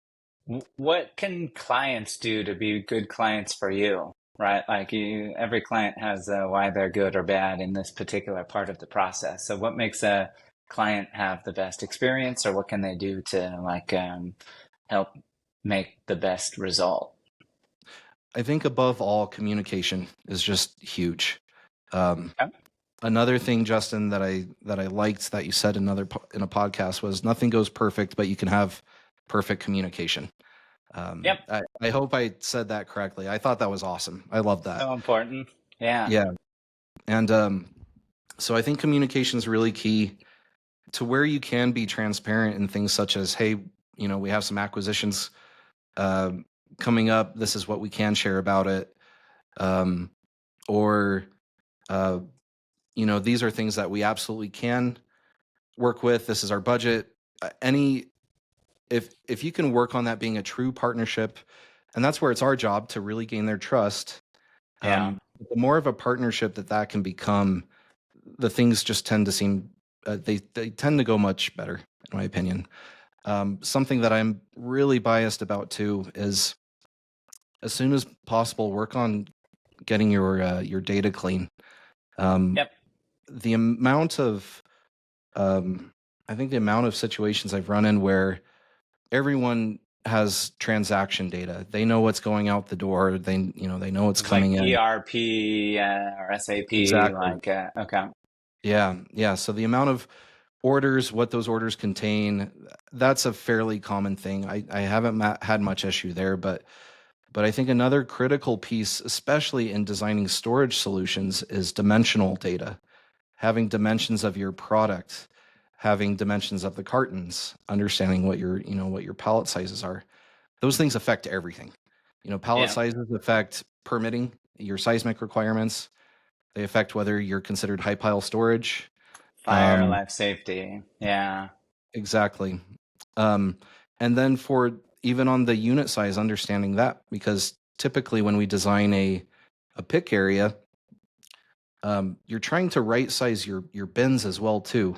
[SPEAKER 1] What can clients do to be good clients for you? Right? Like every client has why they're good or bad in this particular part of the process. So what makes a client have the best experience, or what can they do to help make the best result?
[SPEAKER 2] I think above all, communication is just huge. Um,
[SPEAKER 1] Okay.
[SPEAKER 2] Another thing, Justin, that I liked that you said in a podcast was nothing goes perfect, but you can have perfect communication.
[SPEAKER 1] Yep.
[SPEAKER 2] I hope I said that correctly. I thought that was awesome. I love that.
[SPEAKER 1] So important. Yeah.
[SPEAKER 2] Yeah, and so I think communication is really key to where you can be transparent in things such as, hey, we have some acquisitions uh, coming up. This is what we can share about it, or uh, these are things that we absolutely can work with. This is our budget. Any if you can work on that being a true partnership, and that's where it's our job to really gain their trust.
[SPEAKER 1] Yeah.
[SPEAKER 2] The more of a partnership that can become, the things just tend to seem they tend to go much better, in my opinion. Something that I'm really biased about too is as soon as possible, work on getting your data clean. Um,
[SPEAKER 1] Yep.
[SPEAKER 2] the amount of I think the amount of situations I've run in where everyone has transaction data. They know what's going out the door. They know what's
[SPEAKER 1] It's like
[SPEAKER 2] coming in.
[SPEAKER 1] ERP or SAP,
[SPEAKER 2] Exactly.
[SPEAKER 1] like, okay.
[SPEAKER 2] Yeah. Yeah. So the amount of orders, what those orders contain, that's a fairly common thing. I haven't had much issue there, but I think another critical piece, especially in designing storage solutions, is dimensional data. Having dimensions of your product, having dimensions of the cartons, understanding what your pallet sizes are. Those things affect everything. Pallet
[SPEAKER 1] Yeah.
[SPEAKER 2] sizes affect permitting, your seismic requirements. They affect whether you're considered high pile storage.
[SPEAKER 1] Fire,
[SPEAKER 2] Um,
[SPEAKER 1] life safety. Yeah.
[SPEAKER 2] exactly. Um, and then for even on the unit size, understanding that, because typically when we design a pick area, you're trying to right size your bins as well too.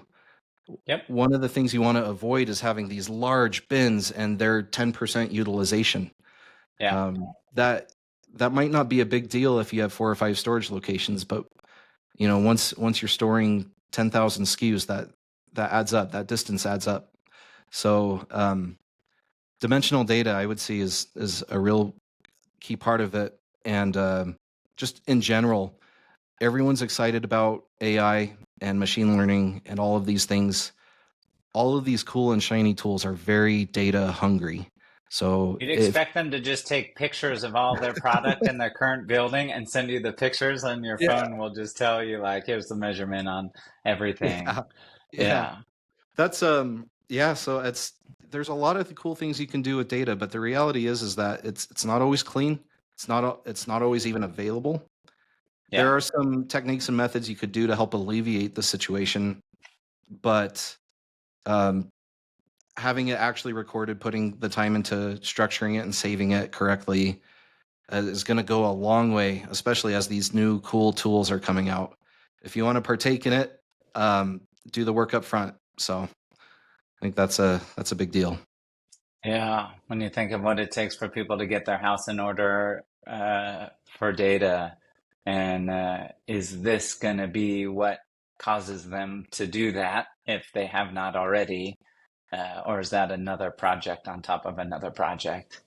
[SPEAKER 1] Yep.
[SPEAKER 2] One of the things you want to avoid is having these large bins and their 10% utilization.
[SPEAKER 1] Yeah.
[SPEAKER 2] That might not be a big deal if you have 4 or 5 storage locations, but once you're storing 10,000 SKUs, that adds up. That distance adds up. So dimensional data, I would see, is a real key part of it. And just in general, everyone's excited about AI and machine learning and all of these things. All of these cool and shiny tools are very data hungry. So
[SPEAKER 1] You'd expect them to just take pictures of all their product in their current building and send you the pictures, and your
[SPEAKER 2] yeah,
[SPEAKER 1] phone will just tell you, like, here's the measurement on everything.
[SPEAKER 2] yeah, yeah.
[SPEAKER 1] Yeah.
[SPEAKER 2] That's yeah, so there's a lot of cool things you can do with data, but the reality is that it's not always clean. It's not always even available. There
[SPEAKER 1] Yeah.
[SPEAKER 2] are some techniques and methods you could do to help alleviate the situation, but um, having it actually recorded, putting the time into structuring it and saving it correctly is going to go a long way, especially as these new cool tools are coming out. If you want to partake in it, do the work up front. So I think that's a big deal.
[SPEAKER 1] Yeah. When you think of what it takes for people to get their house in order for data, and is this going to be what causes them to do that if they have not already? Or is that another project on top of another project?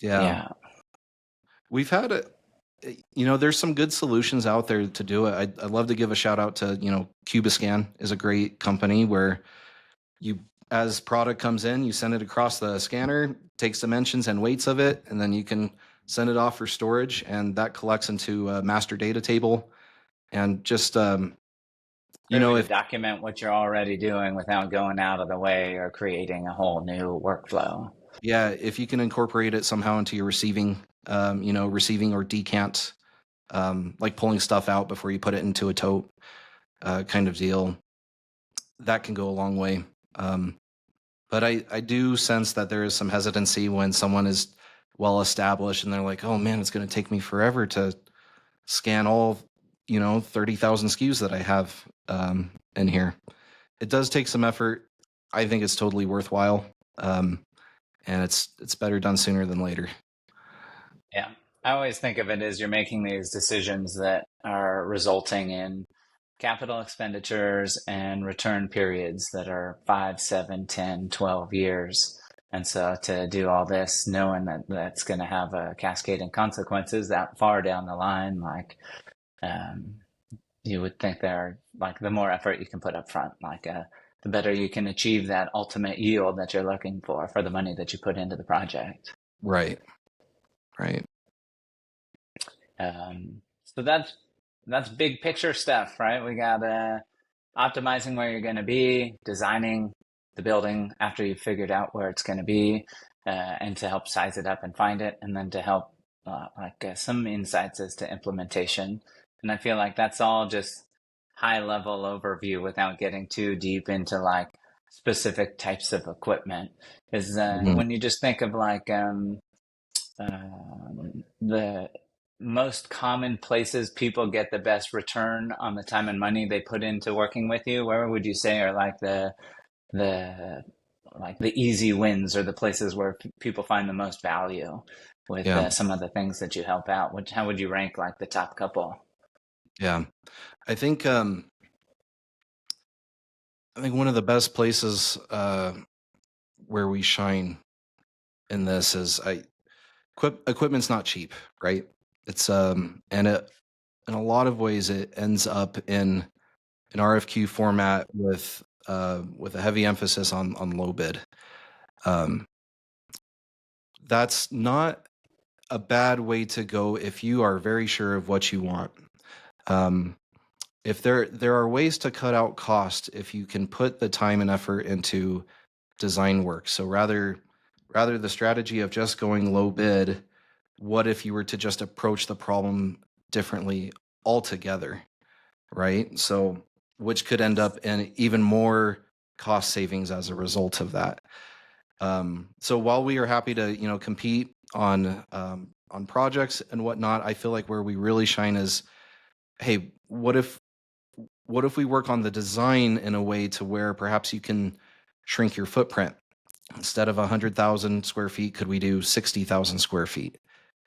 [SPEAKER 2] Yeah,
[SPEAKER 1] Yeah.
[SPEAKER 2] we've had there's some good solutions out there to do it. I'd love to give a shout out to, Cubiscan is a great company where you, as product comes in, you send it across the scanner, takes dimensions and weights of it, and then you can send it off for storage, and that collects into a master data table. And just
[SPEAKER 1] Great way to
[SPEAKER 2] if
[SPEAKER 1] document what you're already doing without going out of the way or creating a whole new workflow.
[SPEAKER 2] yeah, if you can incorporate it somehow into your receiving, receiving or decant, like pulling stuff out before you put it into a tote, kind of deal, that can go a long way. But I do sense that there is some hesitancy when someone is well established and they're like, oh man, it's going to take me forever to scan all 30,000 SKUs that I have in here. It does take some effort. I think it's totally worthwhile, and it's better done sooner than later.
[SPEAKER 1] Yeah. I always think of it as you're making these decisions that are resulting in capital expenditures and return periods that are 5, 7, 10, 12 years. And so to do all this knowing that that's going to have a cascading consequences that far down the line, like um, you would think there, like the more effort you can put up front, like the better you can achieve that ultimate yield that you're looking for the money that you put into the project.
[SPEAKER 2] Right, right.
[SPEAKER 1] So that's big picture stuff, right? We got optimizing where you're going to be, designing the building after you've figured out where it's going to be, and to help size it up and find it, and then to help some insights as to implementation. And I feel like that's all just high level overview without getting too deep into like specific types of equipment. Is
[SPEAKER 2] Mhm.
[SPEAKER 1] when you just think of like the most common places people get the best return on the time and money they put into working with you, where would you say are like the the easy wins, or the places where people find the most value with
[SPEAKER 2] Yeah,
[SPEAKER 1] some of the things that you help out? How would you rank like the top couple?
[SPEAKER 2] yeah. I think um, I think one of the best places where we shine in this is equipment's not cheap, right? It's and it in a lot of ways it ends up in an RFQ format with a heavy emphasis on low bid. Um, that's not a bad way to go if you are very sure of what you want. Um, if there are ways to cut out cost if you can put the time and effort into design work. So rather the strategy of just going low bid, what if you were to just approach the problem differently altogether, right? So which could end up in even more cost savings as a result of that. So while we are happy to compete on projects and whatnot, I feel like where we really shine is, hey, what if we work on the design in a way to where perhaps you can shrink your footprint? Instead of 100,000 square feet, could we do 60,000 square feet?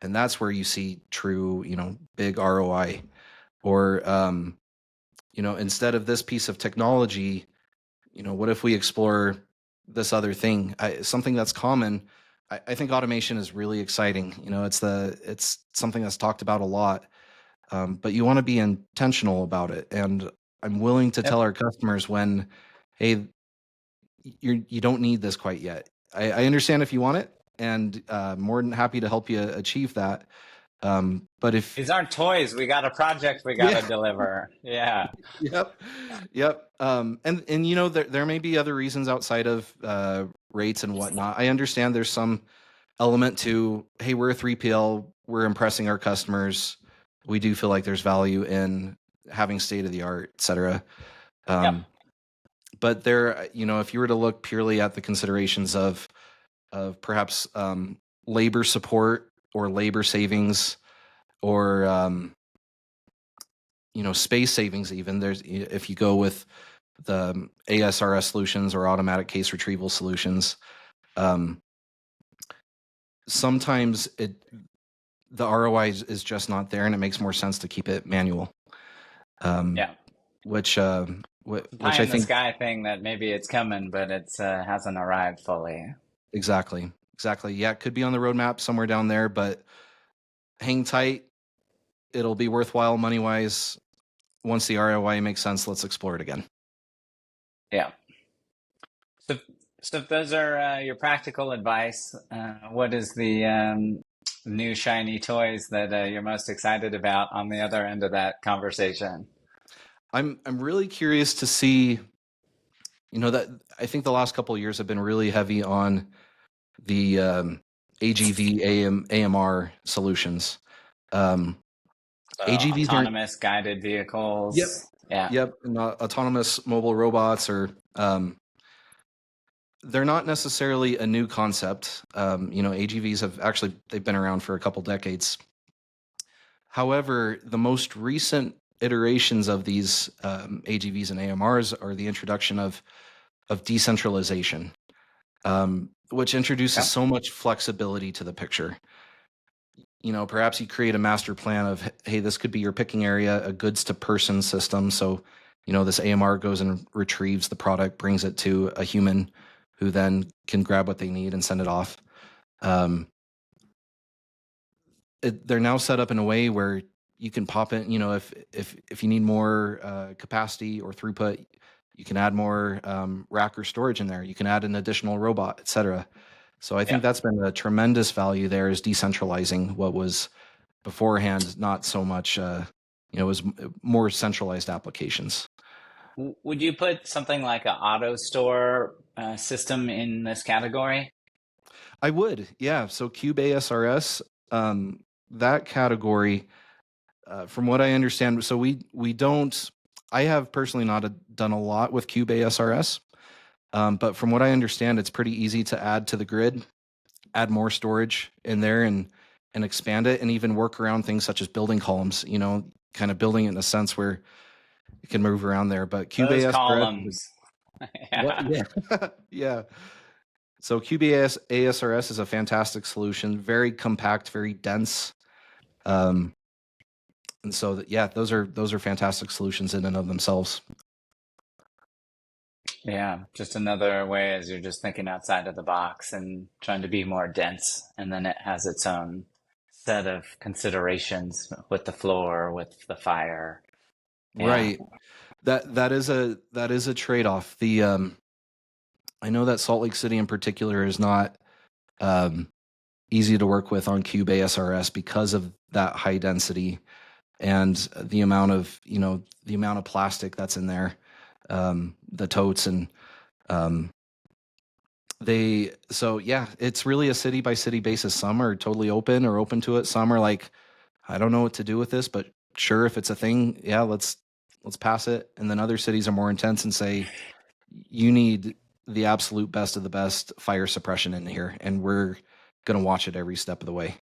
[SPEAKER 2] And that's where you see true, big ROI. Or, instead of this piece of technology, what if we explore this other thing? Something that's common. I think automation is really exciting. It's something that's talked about a lot, but you want to be intentional about it. And I'm willing to tell
[SPEAKER 1] Yep.
[SPEAKER 2] our customers when, hey, you don't need this quite yet. I understand if you want it, and more than happy to help you achieve that. But if
[SPEAKER 1] These aren't toys. We got a project we got
[SPEAKER 2] yeah,
[SPEAKER 1] to deliver. Yeah.
[SPEAKER 2] yep, yep. And there may be other reasons outside of rates and whatnot. I understand there's some element to, hey, we're a 3PL, we're impressing our customers. We do feel like there's value in having state of the art, et cetera.
[SPEAKER 1] Yep.
[SPEAKER 2] But there, if you were to look purely at the considerations of perhaps labor support or labor savings or space savings, even if you go with the ASRS solutions or automatic case retrieval solutions, sometimes the ROI is just not there, and it makes more sense to keep it manual.
[SPEAKER 1] Yeah.
[SPEAKER 2] Which
[SPEAKER 1] Pie
[SPEAKER 2] I
[SPEAKER 1] in the
[SPEAKER 2] think
[SPEAKER 1] sky thing that maybe it's coming, but it's hasn't arrived fully.
[SPEAKER 2] exactly. Yeah, it could be on the roadmap somewhere down there, but hang tight. It'll be worthwhile money wise. Once the ROI makes sense, let's explore it again.
[SPEAKER 1] Yeah. So, so if those are your practical advice, what is the new shiny toys that you're most excited about on the other end of that conversation?
[SPEAKER 2] I'm really curious to see, that I think the last couple of years have been really heavy on the AGV AMR solutions. AGVs aren't.
[SPEAKER 1] Autonomous guided
[SPEAKER 2] Yep.
[SPEAKER 1] vehicles. Yeah.
[SPEAKER 2] Yep. And, autonomous mobile robots are. They're not necessarily a new concept. AGVs they've been around for a couple decades. However, the most recent iterations of these AGVs and AMRs are the introduction of decentralization, which introduces
[SPEAKER 1] Yeah.
[SPEAKER 2] so much flexibility to the picture. Perhaps you create a master plan of, hey, this could be your picking area, a goods to person system. So, this AMR goes and retrieves the product, brings it to a human who then can grab what they need and send it off. They're now set up in a way where you can pop in, if you need more capacity or throughput, you can add more rack or storage in there. You can add an additional robot, et cetera. So I think
[SPEAKER 1] Yeah.
[SPEAKER 2] that's been a tremendous value there, is decentralizing what was beforehand not so much, it was more centralized applications.
[SPEAKER 1] Would you put something like an auto store system in this category?
[SPEAKER 2] I would, yeah. So Cube ASRS, that category, from what I understand, so we don't. I have personally not done a lot with Cube ASRS, but from what I understand, it's pretty easy to add to the grid, add more storage in there, and expand it, and even work around things such as building columns. Kind of building it in a sense where it can move around there. But Cube
[SPEAKER 1] Those
[SPEAKER 2] ASRS,
[SPEAKER 1] columns.
[SPEAKER 2] what?
[SPEAKER 1] Yeah.
[SPEAKER 2] Yeah, yeah. So QBAS ASRS is a fantastic solution, very compact, very dense. And so yeah, those are fantastic solutions in and of themselves.
[SPEAKER 1] Yeah. Just another way as you're just thinking outside of the box and trying to be more dense. And then it has its own set of considerations with the floor, with the fire. Yeah.
[SPEAKER 2] Right. That is a trade-off. The I know that Salt Lake City in particular is not um, easy to work with on Cube ASRS because of that high density and the amount of plastic that's in there, the totes, and um, it's really a city by city basis. Some are totally open to it. Some are like, I don't know what to do with this, but sure, if it's a thing, yeah, let's pass it. And then other cities are more intense and say, you need the absolute best of the best fire suppression in here, and we're going to watch it every step of the way.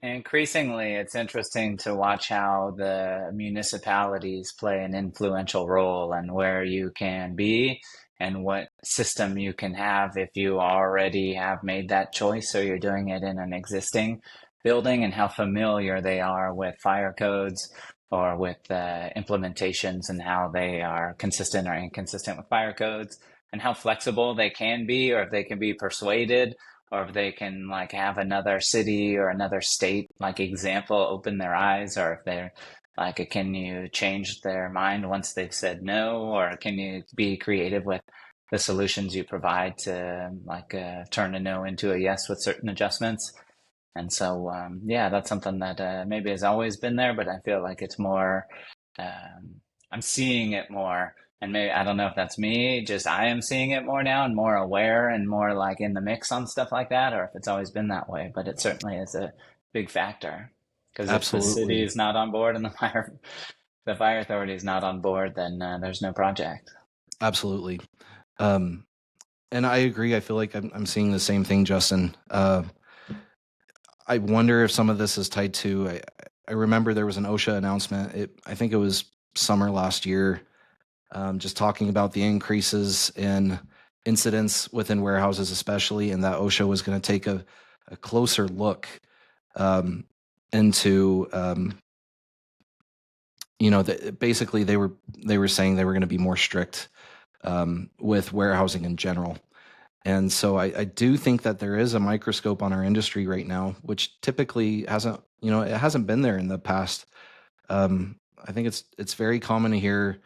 [SPEAKER 1] Increasingly, it's interesting to watch how the municipalities play an influential role and where you can be and what system you can have if you already have made that choice or you're doing it in an existing building, and how familiar they are with fire codes or with implementations and how they are consistent or inconsistent with fire codes, and how flexible they can be, or if they can be persuaded, or if they can like have another city or another state like example open their eyes, or if they're like, can you change their mind once they've said no, or can you be creative with the solutions you provide to like turn a no into a yes with certain adjustments. And so yeah, that's something that maybe has always been there, but I feel like it's more, I'm seeing it more. And maybe, I don't know if that's me, just I am seeing it more now and more aware and more like in the mix on stuff like that, or if it's always been that way. But it certainly is a big factor. Because if the city
[SPEAKER 2] Absolutely.
[SPEAKER 1] is not on board and the fire authority is not on board, then there's no project.
[SPEAKER 2] Absolutely. Um, and I agree. I feel like I'm seeing the same thing, Justin. I wonder if some of this is tied to. I remember there was an OSHA announcement. I think it was summer last year, just talking about the increases in incidents within warehouses, especially, and that OSHA was going to take a closer look um, into. Basically they were saying they were going to be more strict with warehousing in general. And so I do think that there is a microscope on our industry right now, which typically hasn't, it hasn't been there in the past. I think it's very common to hear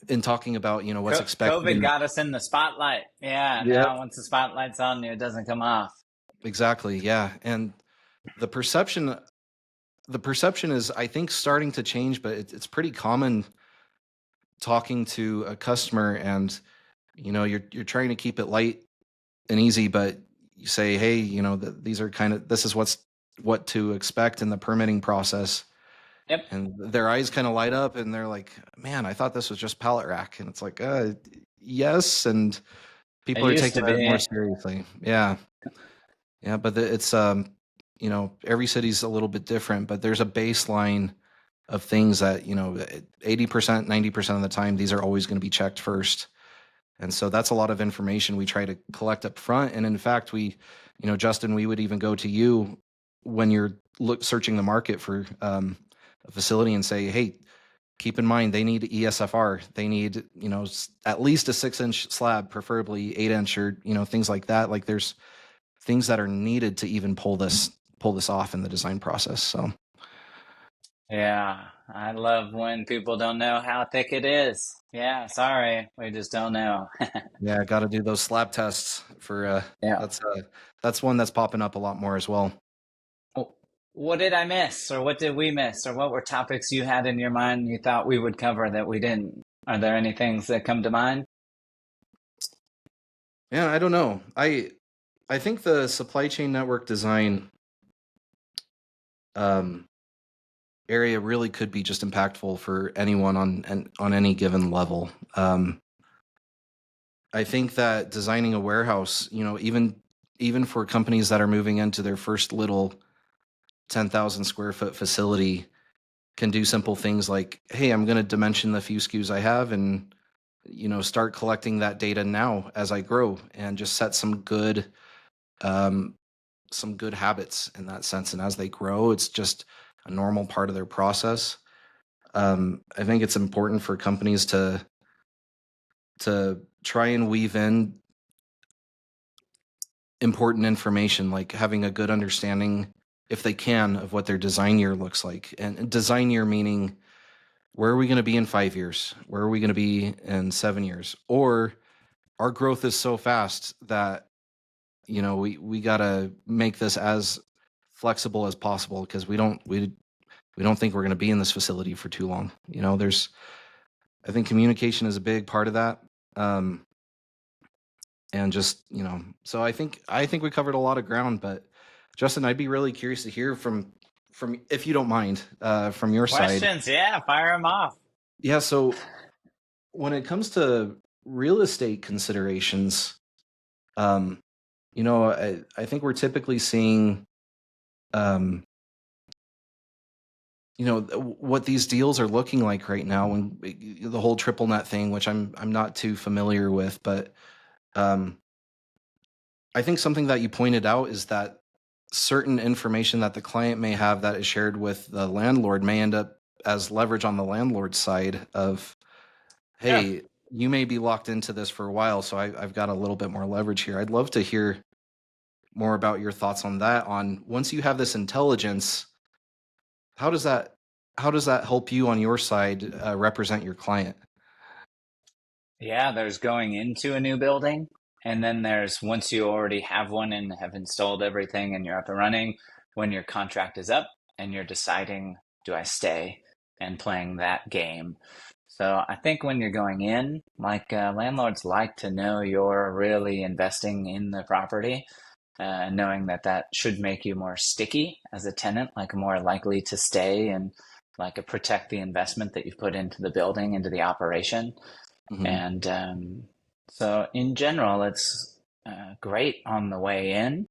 [SPEAKER 2] in talking about, what's expected.
[SPEAKER 1] COVID got us in the spotlight. Yeah,
[SPEAKER 2] Yeah,
[SPEAKER 1] now once the spotlight's on you, it doesn't come off.
[SPEAKER 2] exactly. Yeah. And the perception, the perception is, I think, starting to change, but it's pretty common talking to a customer and, you're trying to keep it light and easy, but you say, hey, these are this is what to expect in the permitting process.
[SPEAKER 1] Yep,
[SPEAKER 2] And their eyes kind of light up and they're like, man, I thought this was just pallet rack. And it's like, yes. And
[SPEAKER 1] it
[SPEAKER 2] people are
[SPEAKER 1] used
[SPEAKER 2] taking
[SPEAKER 1] to
[SPEAKER 2] that more
[SPEAKER 1] be.
[SPEAKER 2] seriously. Yeah. Yeah. But it's, every city's a little bit different, but there's a baseline of things that, 80%, 90% of the time, these are always going to be checked first. And so that's a lot of information we try to collect up front. And in fact, Justin, we would even go to you when you're searching the market for a facility and say, hey, keep in mind, they need ESFR. They need, at least a 6-inch slab, preferably 8-inch or, things like that. Like there's things that are needed to even pull this off in the design process. So
[SPEAKER 1] Yeah, I love when people don't know how thick it is. Yeah, sorry, we just don't know.
[SPEAKER 2] yeah, got to do those slab tests for,
[SPEAKER 1] Yeah.
[SPEAKER 2] that's, that's one that's popping up a lot more as well.
[SPEAKER 1] Well, what did I miss, or what did we miss, or what were topics you had in your mind you thought we would cover that we didn't? Are there any things that come to mind?
[SPEAKER 2] Yeah, I don't know. I think the supply chain network design um, area really could be just impactful for anyone on any given level. I think that designing a warehouse, even for companies that are moving into their first little 10,000 square foot facility, can do simple things like, hey, I'm going to dimension the few SKUs I have and start collecting that data now as I grow and just set um, some good habits in that sense. And as they grow, it's just a normal part of their process. I think it's important for companies to try and weave in important information, like having a good understanding, if they can, of what their design year looks like. And design year meaning, where are we going to be in 5 years? Where are we going to be in 7 years? Or our growth is so fast that we got to make this as flexible as possible because we don't think we're going to be in this facility for too long. I think communication is a big part of that. Um, and just, so I think we covered a lot of ground, but Justin, I'd be really curious to hear from if you don't mind, from your side.
[SPEAKER 1] Questions? Yeah, fire them off.
[SPEAKER 2] Yeah. So when it comes to real estate considerations, um, I think we're typically seeing um, what these deals are looking like right now, and the whole triple net thing, which I'm not too familiar with, but um, I think something that you pointed out is that certain information that the client may have that is shared with the landlord may end up as leverage on the landlord's side of,
[SPEAKER 1] Yeah.
[SPEAKER 2] hey, you may be locked into this for a while, so I've got a little bit more leverage here. I'd love to hear more about your thoughts on that. On once you have this intelligence, how does that how does that help you on your side represent your client?
[SPEAKER 1] Yeah, there's going into a new building, and then there's once you already have one and have installed everything and you're up and running, when your contract is up and you're deciding, do I stay and playing that game. So I think when you're going in, landlords like to know you're really investing in the property, knowing that that should make you more sticky as a tenant, like more likely to stay and protect the investment that you've put into the building, into the operation.
[SPEAKER 2] Hmm.
[SPEAKER 1] And so, in general, it's great on the way in.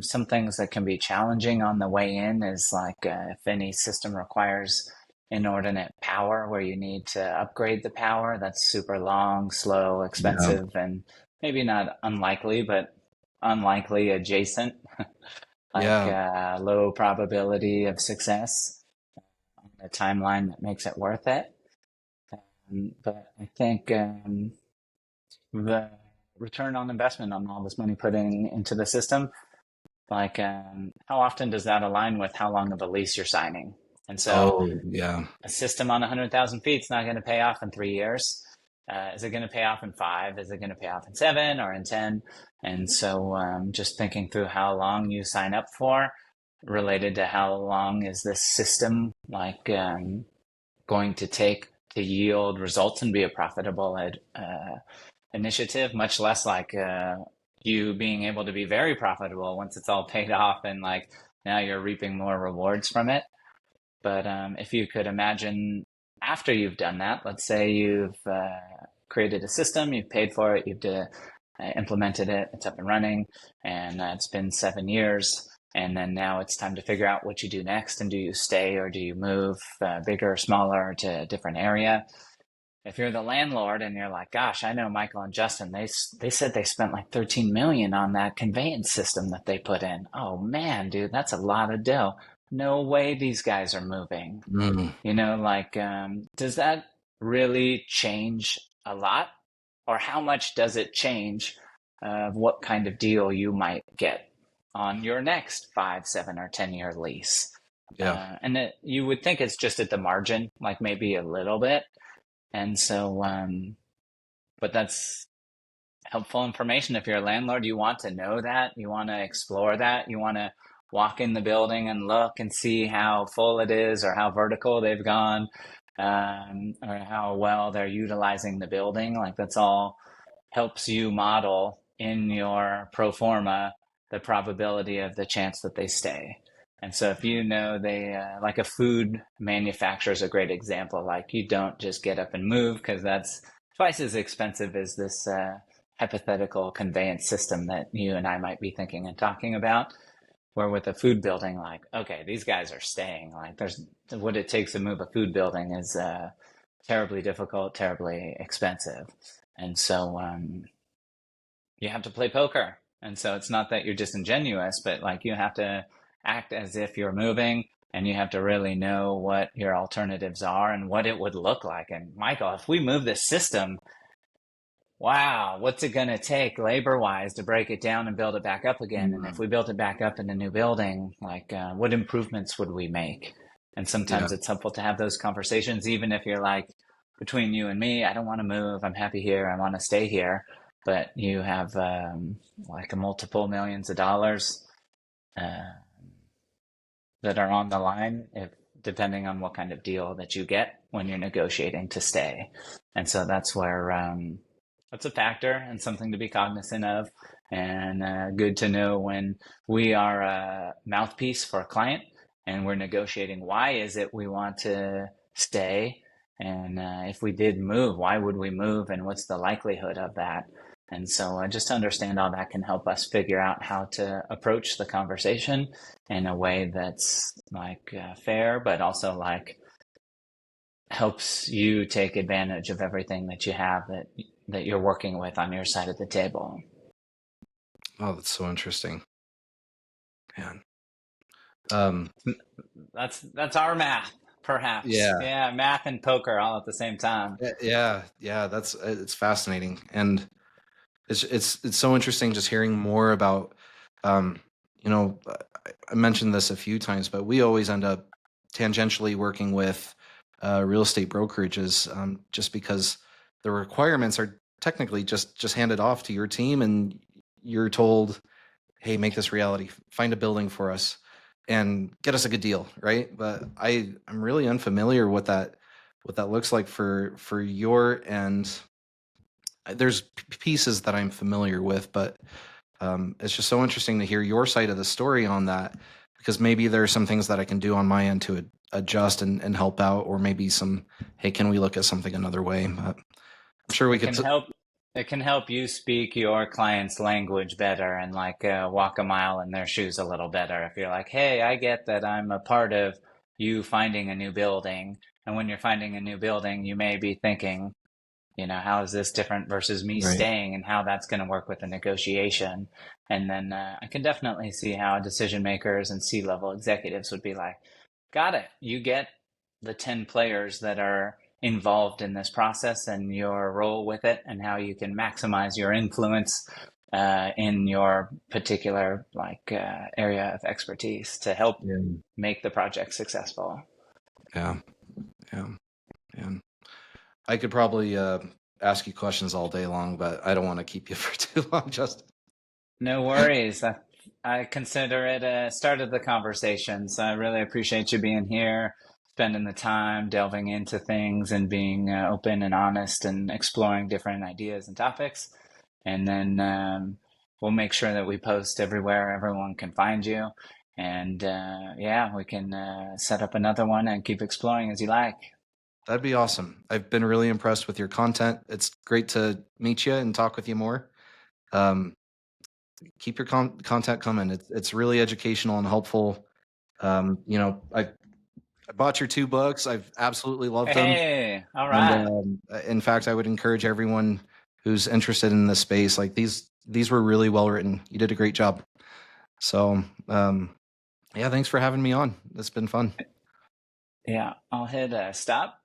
[SPEAKER 1] Some things that can be challenging on the way in is if any system requires inordinate power where you need to upgrade the power, that's super long, slow,
[SPEAKER 2] Yeah.
[SPEAKER 1] expensive, and maybe not unlikely, but unlikely adjacent,
[SPEAKER 2] Yeah.
[SPEAKER 1] low probability of success on a timeline that makes it worth it. But I think the return on investment on all this money putting into the system, how often does that align with how long of a lease you're signing? And so
[SPEAKER 2] Oh, yeah.
[SPEAKER 1] a system on 100,000 feet is not going to pay off in 3 years. Is it going to pay off in five? Is it going to pay off in seven or in 10? And so just thinking through how long you sign up for related to how long is this system going to take to yield results and be a profitable initiative, much less you being able to be very profitable once it's all paid off and now you're reaping more rewards from it. But if you could imagine after you've done that, let's say you've created a system, you've paid for it, you've implemented it, it's up and running, and it's been 7 years. And then now it's time to figure out what you do next. And do you stay or do you move bigger or smaller to a different area? If you're the landlord and you're like, gosh, I know Michael and Justin, they said they spent like 13 million on that conveyance system that they put in. Oh man, dude, that's a lot of dough. No way these guys are moving.
[SPEAKER 2] Mm,
[SPEAKER 1] Does that really change a lot? Or how much does it change what kind of deal you might get on your next 5, 7, or 10-year lease?
[SPEAKER 2] yeah.
[SPEAKER 1] You would think it's just at the margin, like maybe a little bit. And so, but that's helpful information. If you're a landlord, you want to know that, you want to explore that, you want to walk in the building and look and see how full it is or how vertical they've gone, or how well they're utilizing the building. Like that's all helps you model in your pro forma the probability of the chance that they stay. And so if you know like a food manufacturer is a great example, like you don't just get up and move because that's twice as expensive as this hypothetical conveyance system that you and I might be thinking and talking about. Where with a food building, like, okay, these guys are staying. Like there's what it takes to move a food building is terribly difficult, terribly expensive. And so you have to play poker. And so it's not that you're disingenuous, but like you have to act as if you're moving and you have to really know what your alternatives are and what it would look like. And Michael, if we move this system, wow, what's it going to take labor wise to break it down and build it back up again? And if
[SPEAKER 2] Mm,
[SPEAKER 1] we built it back up in a new building, what improvements would we make? And
[SPEAKER 2] yeah.
[SPEAKER 1] sometimes it's helpful to have those conversations, even if you're like, between you and me, I don't want to move. I'm happy here. I want to stay here. But you have like a multiple millions of dollars uh, that are on the line, if depending on what kind of deal that you get when you're negotiating to stay. And so that's where that's a factor and something to be cognizant of, and good to know when we are a mouthpiece for a client and we're negotiating why is it we want to stay, and if we did move, why would we move, and what's the likelihood of that? And so just to understand all that can help us figure out how to approach the conversation in a way that's like fair, but also like helps you take advantage of everything that you have that you're working with on your side of the table.
[SPEAKER 2] Oh, that's so interesting. Man. Um,
[SPEAKER 1] That's our math, perhaps.
[SPEAKER 2] yeah,
[SPEAKER 1] Yeah, math and poker all at the same time.
[SPEAKER 2] yeah. That's it's fascinating, and it's so interesting just hearing more about. Um, you know, I mentioned this a few times, but we always end up tangentially working with real estate brokerages, just because the requirements are technically just handed off to your team, and you're told, hey, make this reality, find a building for us and get us a good deal, right? But I'm really unfamiliar what that looks like for your end. There's pieces that I'm familiar with, but it's just so interesting to hear your side of the story on that, because maybe there are some things that I can do on my end to adjust and help out, or maybe some, hey, can we look at something another way? But I'm sure we
[SPEAKER 1] It
[SPEAKER 2] could.
[SPEAKER 1] can help it can help you speak your client's language better and like walk a mile in their shoes a little better. If you're like, hey, I get that I'm a part of you finding a new building. And when you're finding a new building, you may be thinking, how is this different versus me
[SPEAKER 2] Right.
[SPEAKER 1] staying and how that's going to work with the negotiation. And then I can definitely see how decision makers and C-level executives would be like, got it. You get the 10 players that are involved in this process and your role with it and how you can maximize your influence in your particular area of expertise to help
[SPEAKER 2] Yeah.
[SPEAKER 1] make the project successful.
[SPEAKER 2] Yeah. Yeah. Yeah. I could probably ask you questions all day long, but I don't want to keep you for too long, Justin.
[SPEAKER 1] No worries. I consider it a start of the conversation. So I really appreciate you being here, spending the time delving into things and being open and honest and exploring different ideas and topics. And then we'll make sure that we post everywhere everyone can find you. And yeah, we can set up another one and keep exploring as you like.
[SPEAKER 2] That'd be awesome. I've been really impressed with your content. It's great to meet you and talk with you more. Um, keep your content coming. It's really educational and helpful. I bought your 2 books. I've absolutely loved them.
[SPEAKER 1] Hey, all
[SPEAKER 2] And
[SPEAKER 1] right.
[SPEAKER 2] in fact, I would encourage everyone who's interested in this space. Like these were really well written. You did a great job. So yeah, thanks for having me on. It's been fun.
[SPEAKER 1] Yeah, I'll hit stop